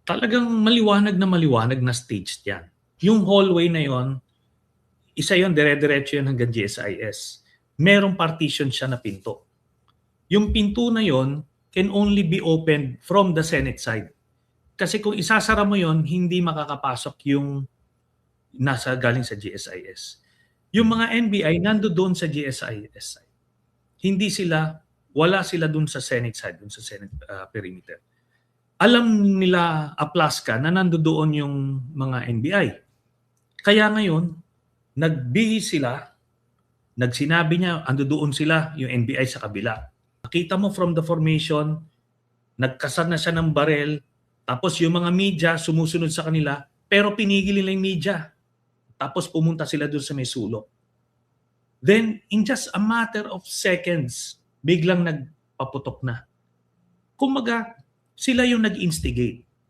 Talagang maliwanag na staged yan. Yung hallway na yon, isa yon, dire-diretso yan hanggang GSIS. Merong partition siya na pinto. Yung pinto na yon can only be opened from the Senate side. Kasi kung isasara mo yon, hindi makakapasok yung nasa galing sa GSIS. Yung mga NBI nando doon sa GSIS side. Hindi sila, wala sila doon sa Senate side, doon sa Senate perimeter. Alam nila Aplaska na nando doon yung mga NBI. Kaya ngayon, nagbihis sila, nagsinabi niya, ando doon sila, yung NBI sa kabila. Nakita mo from the formation, nagkasad na siya ng barel, tapos yung mga media sumusunod sa kanila, pero pinigil nila yung media. Tapos pumunta sila doon sa may sulok. Then, in just a matter of seconds, biglang nagpaputok na. Kumbaga, sila yung nag-instigate.